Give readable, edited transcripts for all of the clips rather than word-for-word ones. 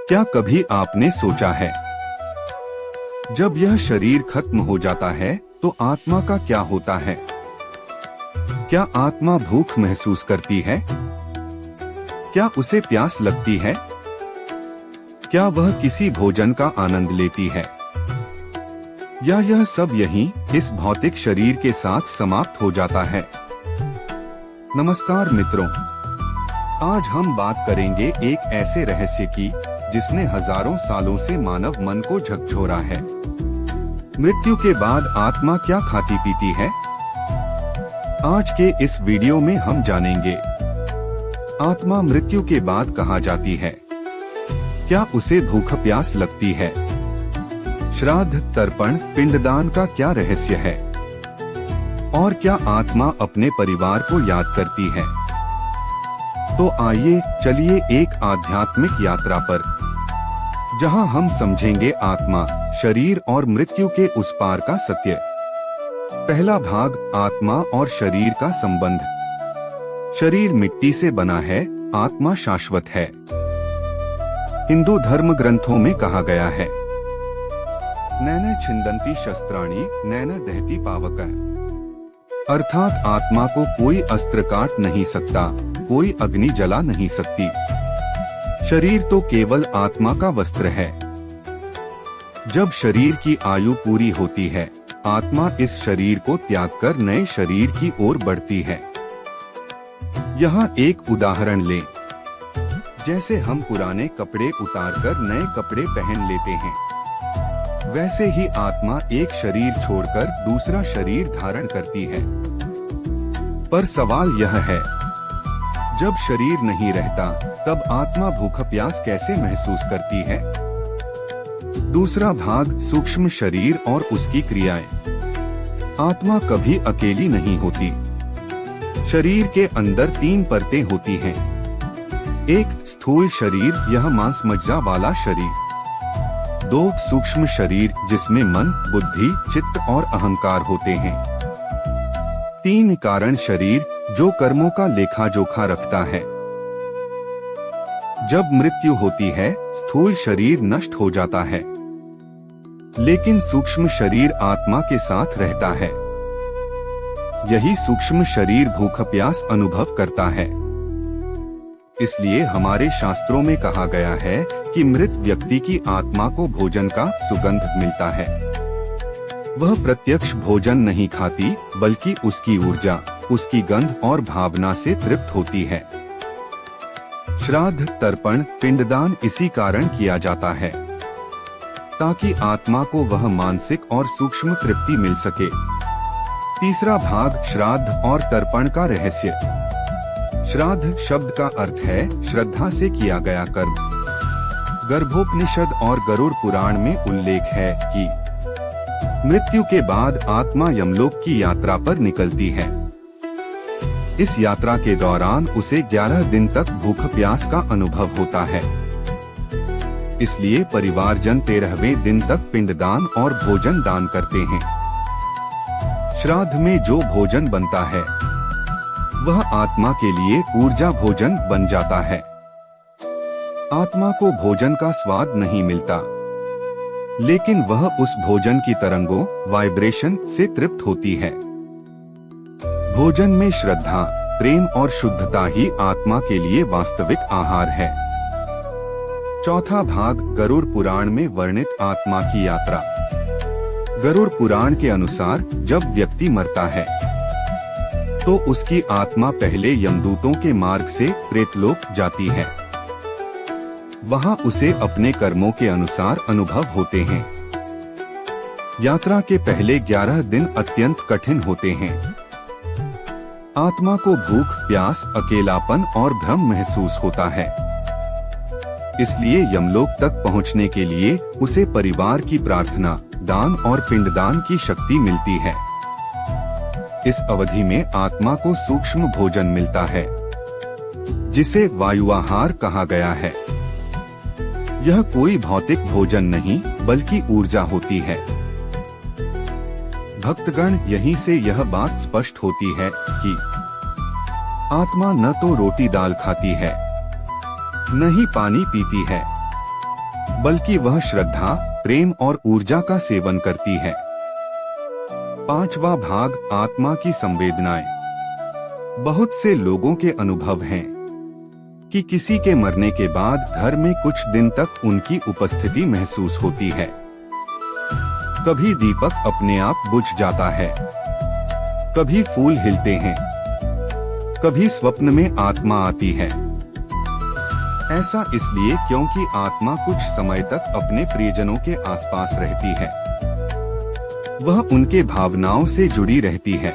क्या कभी आपने सोचा है, जब यह शरीर खत्म हो जाता है तो आत्मा का क्या होता है? क्या आत्मा भूख महसूस करती है? क्या उसे प्यास लगती है? क्या वह किसी भोजन का आनंद लेती है? या यह सब यहीं इस भौतिक शरीर के साथ समाप्त हो जाता है? नमस्कार मित्रों, आज हम बात करेंगे एक ऐसे रहस्य की जिसने हजारों सालों से मानव मन को झकझोरा है। मृत्यु के बाद आत्मा क्या खाती पीती है? आज के इस वीडियो में हम जानेंगे, आत्मा मृत्यु के बाद कहाँ जाती है? क्या उसे भूख प्यास लगती है? श्राद्ध, तर्पण, पिंडदान का क्या रहस्य है? और क्या आत्मा अपने परिवार को याद करती है? तो आइए चलिए एक आध्यात्मिक यात्रा पर, जहां हम समझेंगे आत्मा, शरीर और मृत्यु के उस पार का सत्य। पहला भाग, आत्मा और शरीर का संबंध। शरीर मिट्टी से बना है, आत्मा शाश्वत है। हिंदू धर्म ग्रंथों में कहा गया है, नैन छिंदंती शस्त्राणि नैन दहती पावक, अर्थात आत्मा को कोई अस्त्र काट नहीं सकता, कोई अग्नि जला नहीं सकती। शरीर तो केवल आत्मा का वस्त्र है। जब शरीर की आयु पूरी होती है, आत्मा इस शरीर को त्याग कर नए शरीर की ओर बढ़ती है। यहाँ एक उदाहरण लें, जैसे हम पुराने कपड़े उतारकर नए कपड़े पहन लेते हैं, वैसे ही आत्मा एक शरीर छोड़कर दूसरा शरीर धारण करती है। पर सवाल यह है, जब शरीर नहीं रहता तब आत्मा भूख प्यास कैसे महसूस करती है? दूसरा भाग, सूक्ष्म शरीर और उसकी क्रियाएं। आत्मा कभी अकेली नहीं होती। शरीर के अंदर 3 परतें होती हैं। एक स्थूल शरीर, यह मांस मज्जा वाला शरीर। 2 सूक्ष्म शरीर जिसमें मन, बुद्धि, चित्त और अहंकार होते हैं। 3 कारण शरीर जो कर्मों का लेखा जोखा रखता है। जब मृत्यु होती है, स्थूल शरीर नष्ट हो जाता है, लेकिन सूक्ष्म शरीर आत्मा के साथ रहता है। यही सूक्ष्म शरीर भूख प्यास अनुभव करता है। इसलिए हमारे शास्त्रों में कहा गया है कि मृत व्यक्ति की आत्मा को भोजन का सुगंध मिलता है। वह प्रत्यक्ष भोजन नहीं खाती, बल्कि उसकी ऊर्जा, उसकी गंध और भावना से तृप्त होती है। श्राद्ध, तर्पण, पिंडदान इसी कारण किया जाता है, ताकि आत्मा को वह मानसिक और सूक्ष्म तृप्ति मिल सके। तीसरा भाग, श्राद्ध और तर्पण का रहस्य। श्राद्ध शब्द का अर्थ है श्रद्धा से किया गया कर्म। गर्भोपनिषद और गरुड़ पुराण में उल्लेख है कि मृत्यु के बाद आत्मा यमलोक की यात्रा पर निकलती है। इस यात्रा के दौरान उसे 11 दिन तक भूख प्यास का अनुभव होता है। इसलिए परिवारजन 13वें दिन तक पिंडदान और भोजन दान करते हैं। श्राद्ध में जो भोजन बनता है, वह आत्मा के लिए ऊर्जा भोजन बन जाता है। आत्मा को भोजन का स्वाद नहीं मिलता, लेकिन वह उस भोजन की तरंगों, वाइब्रेशन से तृप्त होती है। भोजन में श्रद्धा, प्रेम और शुद्धता ही आत्मा के लिए वास्तविक आहार है। चौथा भाग, गरुड़ पुराण में वर्णित आत्मा की यात्रा। गरुड़ पुराण के अनुसार जब व्यक्ति मरता है, तो उसकी आत्मा पहले यमदूतों के मार्ग से प्रेतलोक जाती है। वहां उसे अपने कर्मों के अनुसार अनुभव होते हैं। यात्रा के पहले 11 दिन अत्यंत कठिन होते हैं। आत्मा को भूख, प्यास, अकेलापन और भ्रम महसूस होता है। इसलिए यमलोक तक पहुंचने के लिए उसे परिवार की प्रार्थना, दान और पिंडदान की शक्ति मिलती है। इस अवधि में आत्मा को सूक्ष्म भोजन मिलता है, जिसे वायुआहार कहा गया है। यह कोई भौतिक भोजन नहीं, बल्कि ऊर्जा होती है। भक्तगण, यहीं से यह बात स्पष्ट होती है कि आत्मा न तो रोटी दाल खाती है, न ही पानी पीती है, बल्कि वह श्रद्धा, प्रेम और ऊर्जा का सेवन करती है। 5वां भाग, आत्मा की संवेदनाएं। बहुत से लोगों के अनुभव हैं कि किसी के मरने के बाद घर में कुछ दिन तक उनकी उपस्थिति महसूस होती है। कभी दीपक अपने आप बुझ जाता है, कभी फूल हिलते हैं, कभी स्वप्न में आत्मा आती है। ऐसा इसलिए क्योंकि आत्मा कुछ समय तक अपने प्रियजनों के आसपास रहती है। वह उनके भावनाओं से जुड़ी रहती है।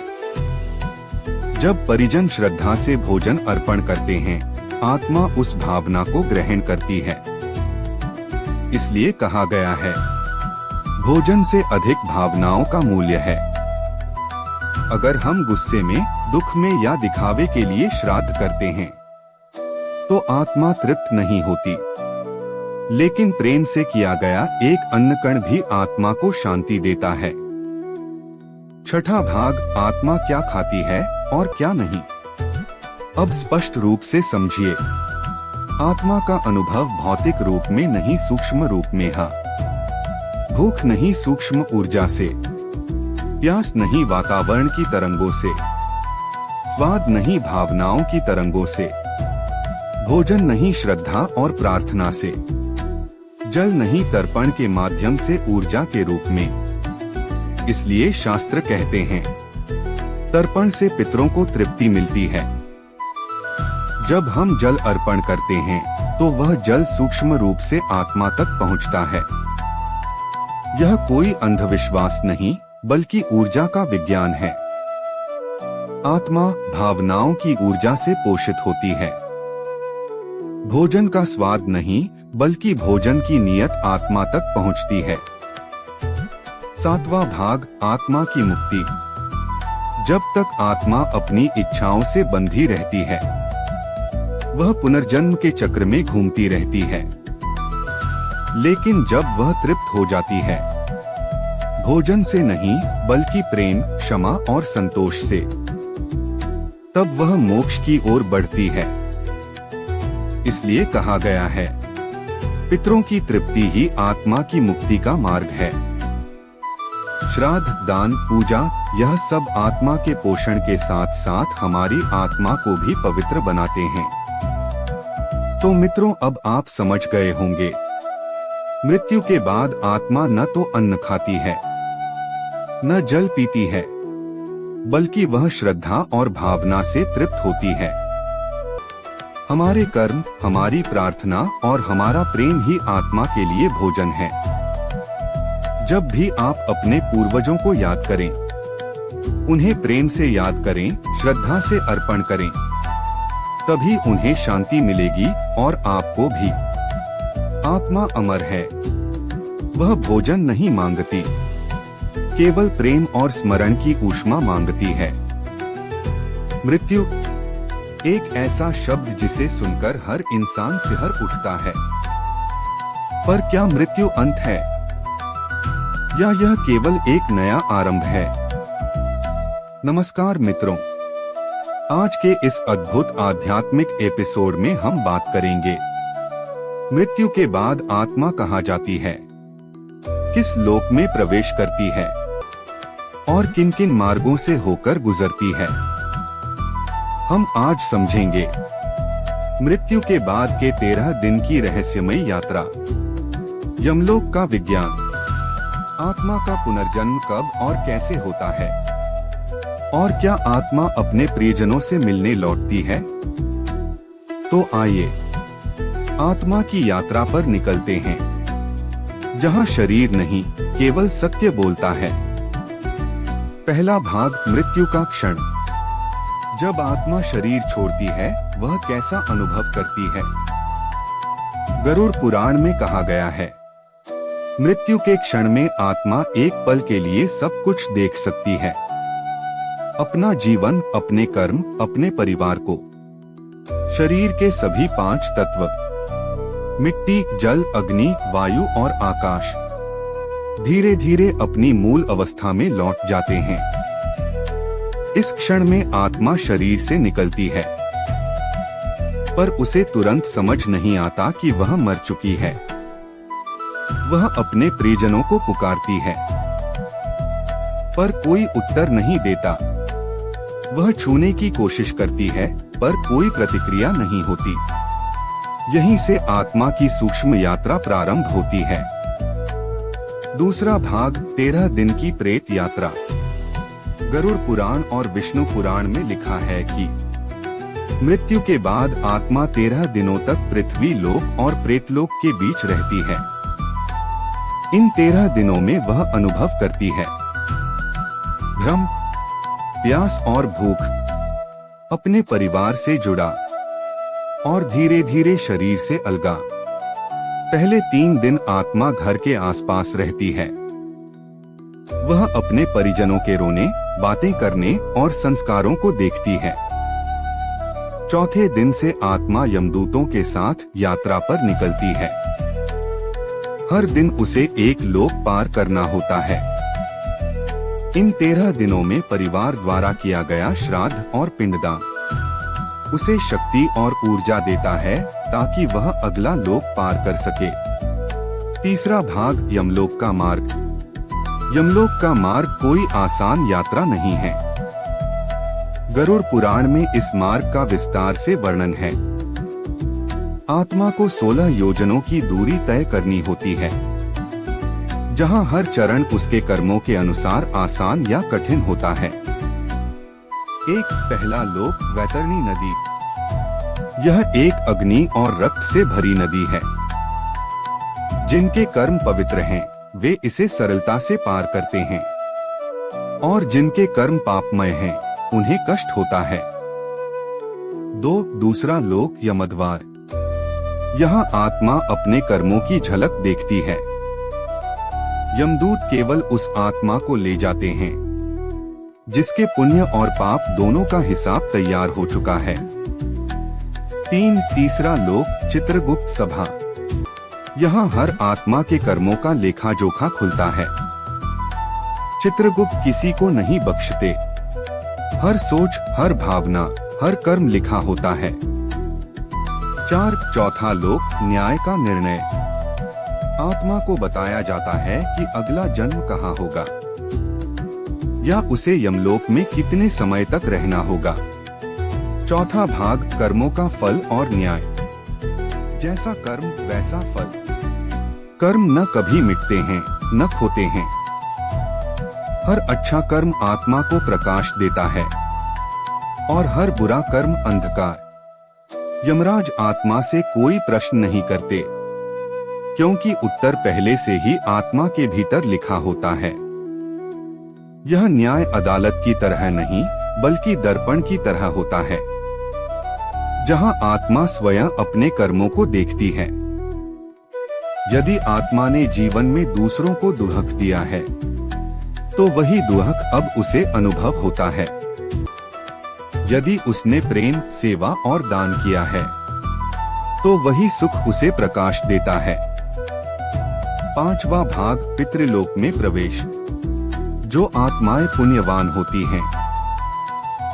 जब परिजन श्रद्धा से भोजन अर्पण करते हैं, आत्मा उस भावना को ग्रहण करती है। इसलिए कहा गया है, भोजन से अधिक भावनाओं का मूल्य है। अगर हम गुस्से में, दुख में या दिखावे के लिए श्राद्ध करते हैं, तो आत्मा तृप्त नहीं होती। लेकिन प्रेम से किया गया एक अन्न कण भी आत्मा को शांति देता है। 6वां भाग, आत्मा क्या खाती है और क्या नहीं। अब स्पष्ट रूप से समझिए, आत्मा का अनुभव भौतिक रूप में नहीं, सूक्ष्म रूप में है। भूख नहीं सूक्ष्म ऊर्जा से, प्यास नहीं वातावरण की तरंगों से, स्वाद नहीं भावनाओं की तरंगों से, भोजन नहीं श्रद्धा और प्रार्थना से, जल नहीं तर्पण के माध्यम से ऊर्जा के रूप में। इसलिए शास्त्र कहते हैं, तर्पण से पितरों को तृप्ति मिलती है। जब हम जल अर्पण करते हैं, तो वह जल सूक्ष्म रूप से आत्मा तक पहुंचता है। यह कोई अंधविश्वास नहीं, बल्कि ऊर्जा का विज्ञान है। आत्मा भावनाओं की ऊर्जा से पोषित होती है। भोजन का स्वाद नहीं, बल्कि भोजन की नियत आत्मा तक पहुंचती है। 7वां भाग, आत्मा की मुक्ति। जब तक आत्मा अपनी इच्छाओं से बंधी रहती है, वह पुनर्जन्म के चक्र में घूमती रहती है। लेकिन जब वह तृप्त हो जाती है, भोजन से नहीं बल्कि प्रेम, क्षमा और संतोष से, तब वह मोक्ष की ओर बढ़ती है। इसलिए कहा गया है, पितरों की तृप्ति ही आत्मा की मुक्ति का मार्ग है। श्राद्ध, दान, पूजा, यह सब आत्मा के पोषण के साथ साथ हमारी आत्मा को भी पवित्र बनाते हैं। तो मित्रों, अब आप समझ गए होंगे, मृत्यु के बाद आत्मा न तो अन्न खाती है, न जल पीती है, बल्कि वह श्रद्धा और भावना से तृप्त होती है। हमारे कर्म, हमारी प्रार्थना और हमारा प्रेम ही आत्मा के लिए भोजन है। जब भी आप अपने पूर्वजों को याद करें, उन्हें प्रेम से याद करें, श्रद्धा से अर्पण करें, तभी उन्हें शांति मिलेगी और आपको भी। आत्मा अमर है, वह भोजन नहीं मांगती, केवल प्रेम और स्मरण की ऊष्मा मांगती है। मृत्यु एक ऐसा शब्द जिसे सुनकर हर इंसान सिहर उठता है। पर क्या मृत्यु अंत है, या यह केवल एक नया आरंभ है? नमस्कार मित्रों, आज के इस अद्भुत आध्यात्मिक एपिसोड में हम बात करेंगे, मृत्यु के बाद आत्मा कहाँ जाती है, किस लोक में प्रवेश करती है और किन किन मार्गों से होकर गुजरती है। हम आज समझेंगे मृत्यु के बाद के 13 दिन की रहस्यमयी यात्रा, यमलोक का विज्ञान, आत्मा का पुनर्जन्म कब और कैसे होता है, और क्या आत्मा अपने प्रियजनों से मिलने लौटती है। तो आइए आत्मा की यात्रा पर निकलते हैं, जहां शरीर नहीं केवल सत्य बोलता है। पहला भाग, मृत्यु का क्षण। जब आत्मा शरीर छोड़ती है, वह कैसा अनुभव करती है। गरुड़ पुराण में कहा गया है, मृत्यु के क्षण में आत्मा एक पल के लिए सब कुछ देख सकती है, अपना जीवन, अपने कर्म, अपने परिवार को, शरीर के सभी 5 तत्व, मिट्टी, जल, अग्नि, वायु और आकाश, धीरे धीरे अपनी मूल अवस्था में लौट जाते हैं। इस क्षण में आत्मा शरीर से निकलती है, पर उसे तुरंत समझ नहीं आता कि वह मर चुकी है। वह अपने प्रियजनों को पुकारती है, पर कोई उत्तर नहीं देता। वह छूने की कोशिश करती है, पर कोई प्रतिक्रिया नहीं होती। यहीं से आत्मा की सूक्ष्म यात्रा प्रारंभ होती है। दूसरा भाग 13 दिन की प्रेत यात्रा। गरुड़ पुराण और विष्णु पुराण में लिखा है कि मृत्यु के बाद आत्मा 13 दिनों तक पृथ्वी लोक और प्रेतलोक के बीच रहती है। इन 13 दिनों में वह अनुभव करती है भ्रम, प्यास और भूख, अपने परिवार से जुड़ा और धीरे धीरे शरीर से अलगा। पहले 3 दिन आत्मा घर के आसपास रहती है। वह अपने परिजनों के रोने, बातें करने और संस्कारों को देखती है। चौथे दिन से आत्मा यमदूतों के साथ यात्रा पर निकलती है। हर दिन उसे एक लोक पार करना होता है। इन 13 दिनों में परिवार द्वारा किया गया श्राद्ध और पिंडदान उसे शक्ति और ऊर्जा देता है ताकि वह अगला लोक पार कर सके। तीसरा भाग यमलोक का मार्ग। यमलोक का मार्ग कोई आसान यात्रा नहीं है। गरुड़ पुराण में इस मार्ग का विस्तार से वर्णन है। आत्मा को 16 योजनों की दूरी तय करनी होती है, जहां हर चरण उसके कर्मों के अनुसार आसान या कठिन होता है। एक पहला लोक वैतरणी नदी। यह एक अग्नि और रक्त से भरी नदी है। जिनके कर्म पवित्र हैं, वे इसे सरलता से पार करते हैं, और जिनके कर्म पापमय हैं, उन्हें कष्ट होता है। दूसरा लोक यमद्वार। यहाँ आत्मा अपने कर्मों की झलक देखती है। यमदूत केवल उस आत्मा को ले जाते हैं जिसके पुण्य और पाप दोनों का हिसाब तैयार हो चुका है। तीसरा लोक चित्रगुप्त सभा। यहाँ हर आत्मा के कर्मों का लेखा जोखा खुलता है। चित्रगुप्त किसी को नहीं बख्शते। हर सोच, हर भावना, हर कर्म लिखा होता है। चौथा लोक न्याय का निर्णय। आत्मा को बताया जाता है कि अगला जन्म कहाँ होगा, या उसे यमलोक में कितने समय तक रहना होगा। चौथा भाग कर्मों का फल और न्याय। जैसा कर्म वैसा फल। कर्म न कभी मिटते हैं, न खोते हैं। हर अच्छा कर्म आत्मा को प्रकाश देता है, और हर बुरा कर्म अंधकार। यमराज आत्मा से कोई प्रश्न नहीं करते, क्योंकि उत्तर पहले से ही आत्मा के भीतर लिखा होता है। यह न्याय अदालत की तरह नहीं, बल्कि दर्पण की तरह होता है, जहां आत्मा स्वयं अपने कर्मों को देखती है। यदि आत्मा ने जीवन में दूसरों को दुहक दिया है, तो वही दुहक अब उसे अनुभव होता है। यदि उसने प्रेम, सेवा और दान किया है, तो वही सुख उसे प्रकाश देता है। पांचवा भाग पितृलोक में प्रवेश। जो आत्माएं पुण्यवान होती हैं,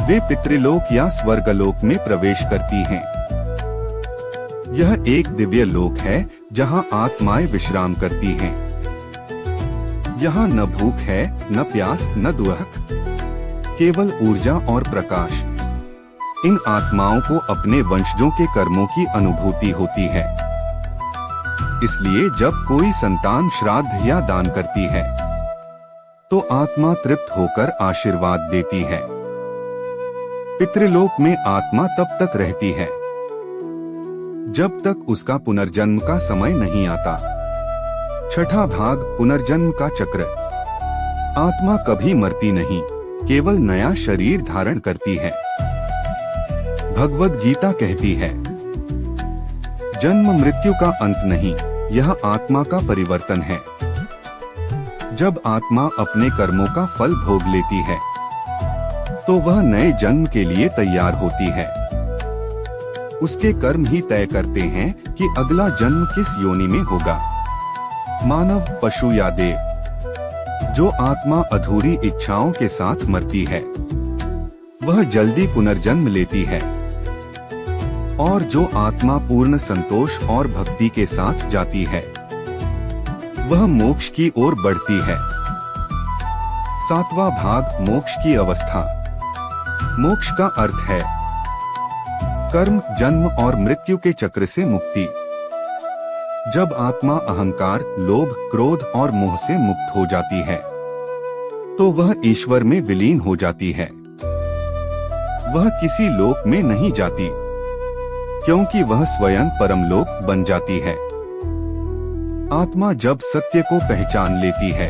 वे पितृलोक या स्वर्गलोक में प्रवेश करती हैं। यह एक दिव्य लोक है जहां आत्माएं विश्राम करती हैं। यहाँ न भूख है, न प्यास, न दुहक, केवल ऊर्जा और प्रकाश। इन आत्माओं को अपने वंशजों के कर्मों की अनुभूति होती है। इसलिए जब कोई संतान श्राद्ध या दान करती है, तो आत्मा तृप्त होकर आशीर्वाद देती है। पितृलोक में आत्मा तब तक रहती है जब तक उसका पुनर्जन्म का समय नहीं आता। छठा भाग पुनर्जन्म का चक्र। आत्मा कभी मरती नहीं, केवल नया शरीर धारण करती है। भगवद गीता कहती है, जन्म मृत्यु का अंत नहीं, यह आत्मा का परिवर्तन है। जब आत्मा अपने कर्मों का फल भोग लेती है, तो वह नए जन्म के लिए तैयार होती है। उसके कर्म ही तय करते हैं कि अगला जन्म किस योनि में होगा, मानव, पशु या देव। जो आत्मा अधूरी इच्छाओं के साथ मरती है, वह जल्दी पुनर्जन्म लेती है, और जो आत्मा पूर्ण संतोष और भक्ति के साथ जाती है, वह मोक्ष की ओर बढ़ती है। 7वां भाग, मोक्ष की अवस्था। मोक्ष का अर्थ है कर्म, जन्म और मृत्यु के चक्र से मुक्ति। जब आत्मा अहंकार, लोभ, क्रोध और मोह से मुक्त हो जाती है तो वह ईश्वर में विलीन हो जाती है। वह किसी लोक में नहीं जाती, क्योंकि वह स्वयं परमलोक बन जाती है। आत्मा जब सत्य को पहचान लेती है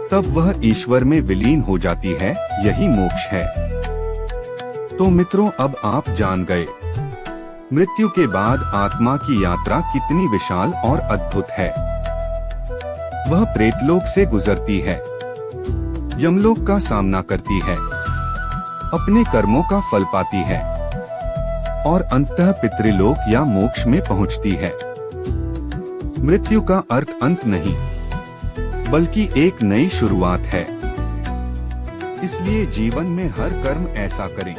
तब वह ईश्वर में विलीन हो जाती है। यही मोक्ष है। तो मित्रों, अब आप जान गए मृत्यु के बाद आत्मा की यात्रा कितनी विशाल और अद्भुत है। वह प्रेतलोक से गुजरती है, यमलोक का सामना करती है, अपने कर्मों का फल पाती है और अंततः पितृलोक या मोक्ष में पहुंचती है। मृत्यु का अर्थ अंत नहीं, बल्कि एक नई शुरुआत है। इसलिए जीवन में हर कर्म ऐसा करें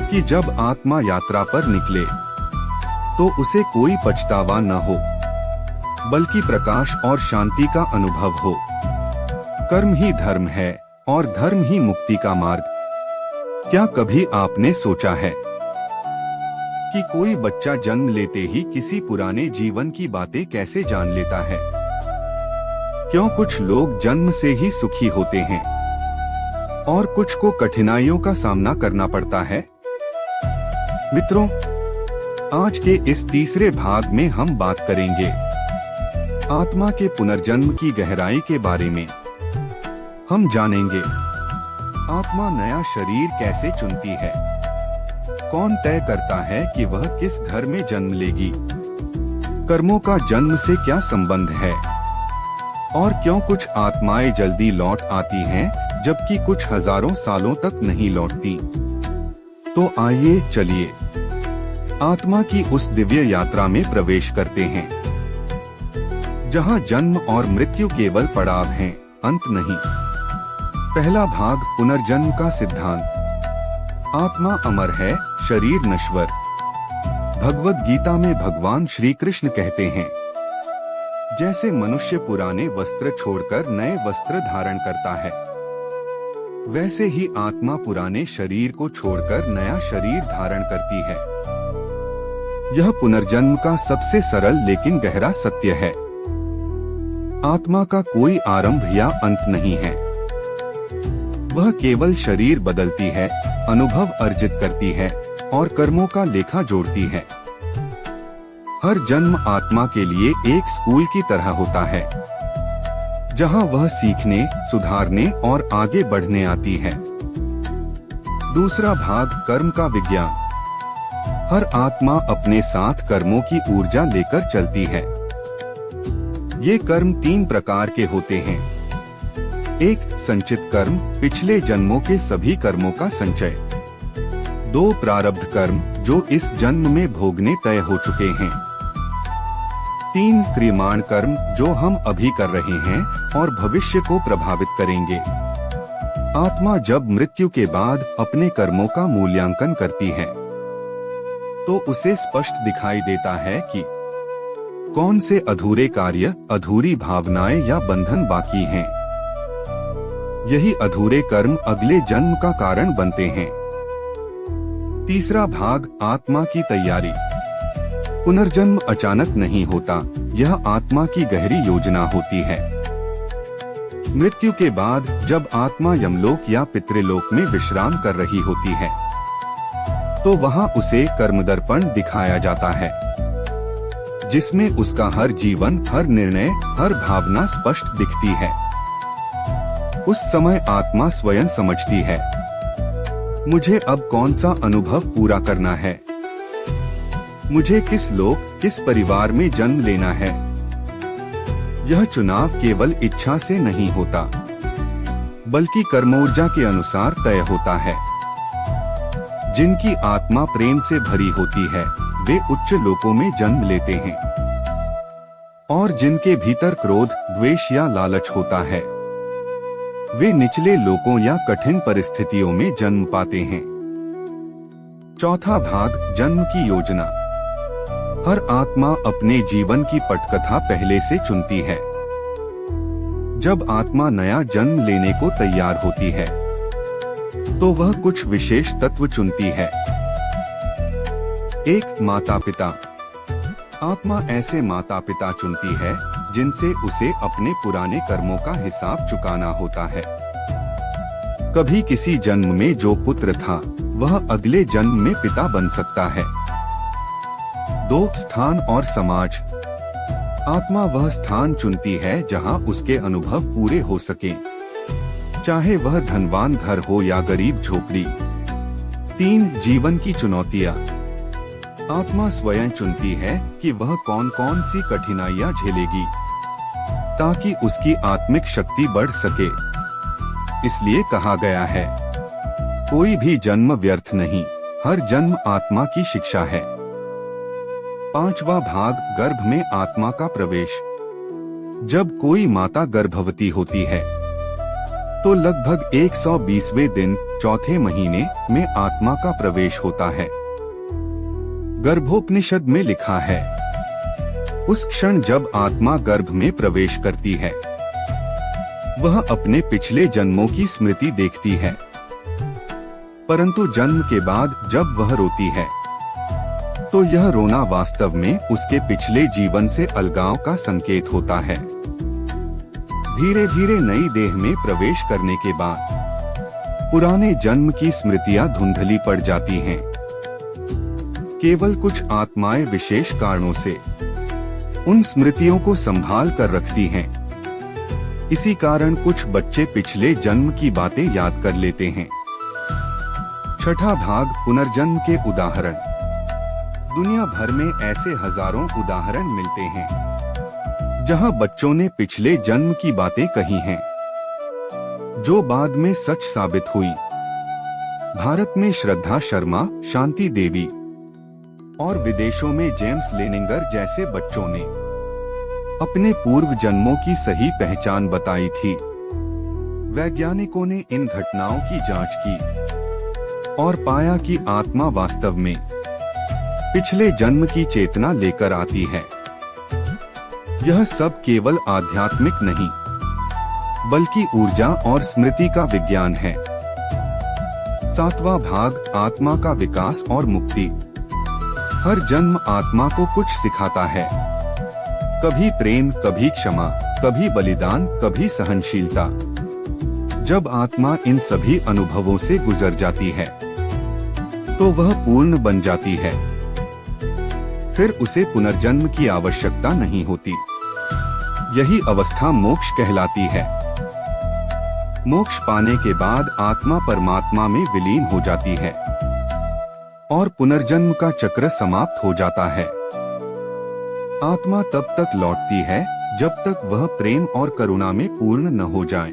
कि जब आत्मा यात्रा पर निकले तो उसे कोई पछतावा न हो, बल्कि प्रकाश और शांति का अनुभव हो। कर्म ही धर्म है और धर्म ही मुक्ति का मार्ग। क्या कभी आपने सोचा है कि कोई बच्चा जन्म लेते ही किसी पुराने जीवन की बातें कैसे जान लेता है? क्यों कुछ लोग जन्म से ही सुखी होते हैं और कुछ को कठिनाइयों का सामना करना पड़ता है? मित्रों, आज के इस तीसरे भाग में हम बात करेंगे आत्मा के पुनर्जन्म की गहराई के बारे में। हम जानेंगे आत्मा नया शरीर कैसे चुनती है, कौन तय करता है कि वह किस घर में जन्म लेगी, कर्मों का जन्म से क्या संबंध है और क्यों कुछ आत्माएं जल्दी लौट आती हैं जबकि कुछ हजारों सालों तक नहीं लौटती। तो आइए चलिए आत्मा की उस दिव्य यात्रा में प्रवेश करते हैं जहां जन्म और मृत्यु केवल पड़ाव हैं, अंत नहीं। पहला भाग, पुनर्जन्म का सिद्धांत। आत्मा अमर है, शरीर नश्वर। भगवद गीता में भगवान श्री कृष्ण कहते हैं, जैसे मनुष्य पुराने वस्त्र छोड़कर नए वस्त्र धारण करता है, वैसे ही आत्मा पुराने शरीर को छोड़कर नया शरीर धारण करती है। यह पुनर्जन्म का सबसे सरल लेकिन गहरा सत्य है। आत्मा का कोई आरंभ या अंत नहीं है। वह केवल शरीर बदलती है, अनुभव अर्जित करती है और कर्मों का लेखा जोड़ती है। हर जन्म आत्मा के लिए एक स्कूल की तरह होता है, जहां वह सीखने, सुधारने और आगे बढ़ने आती है। दूसरा भाग, कर्म का विज्ञान। हर आत्मा अपने साथ कर्मों की ऊर्जा लेकर चलती है। ये कर्म 3 प्रकार के होते हैं। 1. संचित कर्म, पिछले जन्मों के सभी कर्मों का संचय। 2. प्रारब्ध कर्म, जो इस जन्म में भोगने तय हो चुके हैं। 3. क्रियमाण कर्म, जो हम अभी कर रहे हैं और भविष्य को प्रभावित करेंगे। आत्मा जब मृत्यु के बाद अपने कर्मों का मूल्यांकन करती है तो उसे स्पष्ट दिखाई देता है कि कौन से अधूरे कार्य, अधूरी भावनाएं या बंधन बाकी हैं। यही अधूरे कर्म अगले जन्म का कारण बनते हैं। तीसरा भाग, आत्मा की तैयारी। पुनर्जन्म अचानक नहीं होता, यह आत्मा की गहरी योजना होती है। मृत्यु के बाद जब आत्मा यमलोक या पितृलोक में विश्राम कर रही होती है तो वहां उसे कर्मदर्पण दिखाया जाता है, जिसमें उसका हर जीवन, हर निर्णय, हर भावना स्पष्ट दिखती है। उस समय आत्मा स्वयं समझती है, मुझे अब कौन सा अनुभव पूरा करना है, मुझे किस लोक, किस परिवार में जन्म लेना है। यह चुनाव केवल इच्छा से नहीं होता, बल्कि कर्मोर्जा के अनुसार तय होता है। जिनकी आत्मा प्रेम से भरी होती है वे उच्च लोकों में जन्म लेते हैं, और जिनके भीतर क्रोध, द्वेष या लालच होता है वे निचले लोकों या कठिन परिस्थितियों में जन्म पाते हैं। चौथा भाग, जन्म की योजना। हर आत्मा अपने जीवन की पटकथा पहले से चुनती है। जब आत्मा नया जन्म लेने को तैयार होती है तो वह कुछ विशेष तत्व चुनती है। 1. माता पिता। आत्मा ऐसे माता पिता चुनती है जिनसे उसे अपने पुराने कर्मों का हिसाब चुकाना होता है। कभी किसी जन्म में जो पुत्र था वह अगले जन्म में पिता बन सकता है। 2. स्थान और समाज। आत्मा वह स्थान चुनती है जहां उसके अनुभव पूरे हो सके, चाहे वह धनवान घर हो या गरीब झोपड़ी। 3. जीवन की चुनौतियां। आत्मा स्वयं चुनती है कि वह कौन कौन सी कठिनाइयां झेलेगी ताकि उसकी आत्मिक शक्ति बढ़ सके। इसलिए कहा गया है, कोई भी जन्म व्यर्थ नहीं, हर जन्म आत्मा की शिक्षा है। 5वां भाग, गर्भ में आत्मा का प्रवेश। जब कोई माता गर्भवती होती है तो लगभग 120वें दिन चौथे महीने में आत्मा का प्रवेश होता है। गर्भोपनिषद में लिखा है, उस क्षण जब आत्मा गर्भ में प्रवेश करती है वह अपने पिछले जन्मों की स्मृति देखती है, परंतु जन्म के बाद जब वह रोती है तो यह रोना वास्तव में उसके पिछले जीवन से अलगाव का संकेत होता है। धीरे धीरे नई देह में प्रवेश करने के बाद पुराने जन्म की स्मृतियां धुंधली पड़ जाती हैं। केवल कुछ आत्माएं विशेष कारणों से उन स्मृतियों को संभाल कर रखती हैं। इसी कारण कुछ बच्चे पिछले जन्म की बातें याद कर लेते हैं। 6वां भाग, पुनर्जन्म के उदाहरण। दुनिया भर में ऐसे हजारों उदाहरण मिलते हैं जहां बच्चों ने पिछले जन्म की बातें कही हैं जो बाद में सच साबित हुई। भारत में श्रद्धा शर्मा, शांति देवी और विदेशों में जेम्स लेनिंगर जैसे बच्चों ने अपने पूर्व जन्मों की सही पहचान बताई थी। वैज्ञानिकों ने इन घटनाओं की जांच की और पाया कि आत्मा वास्तव में पिछले जन्म की चेतना लेकर आती है। यह सब केवल आध्यात्मिक नहीं बल्कि ऊर्जा और स्मृति का विज्ञान है। 7वां भाग, आत्मा का विकास और मुक्ति। हर जन्म आत्मा को कुछ सिखाता है, कभी प्रेम, कभी क्षमा, कभी बलिदान, कभी सहनशीलता। जब आत्मा इन सभी अनुभवों से गुजर जाती है तो वह पूर्ण बन जाती है। फिर उसे पुनर्जन्म की आवश्यकता नहीं होती। यही अवस्था मोक्ष कहलाती है। मोक्ष पाने के बाद आत्मा परमात्मा में विलीन हो जाती है और पुनर्जन्म का चक्र समाप्त हो जाता है। आत्मा तब तक लौटती है जब तक वह प्रेम और करुणा में पूर्ण न हो जाए।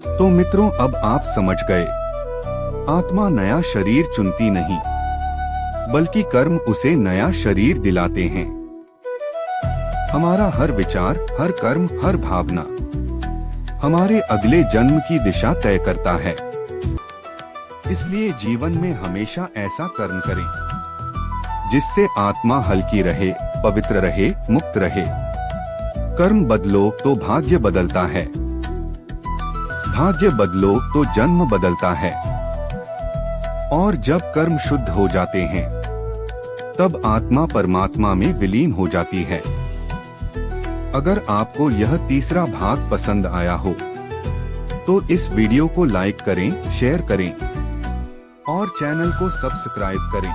तो मित्रों, अब आप समझ गए, आत्मा नया शरीर चुनती नहीं बल्कि कर्म उसे नया शरीर दिलाते हैं। हमारा हर विचार, हर कर्म, हर भावना हमारे अगले जन्म की दिशा तय करता है। इसलिए जीवन में हमेशा ऐसा कर्म करें जिससे आत्मा हल्की रहे, पवित्र रहे, मुक्त रहे। कर्म बदलो तो भाग्य बदलता है, भाग्य बदलो तो जन्म बदलता है। और जब कर्म शुद्ध हो जाते हैं तब आत्मा परमात्मा में विलीन हो जाती है। अगर आपको यह तीसरा भाग पसंद आया हो तो इस वीडियो को लाइक करें, शेयर करें और चैनल को सब्सक्राइब करें।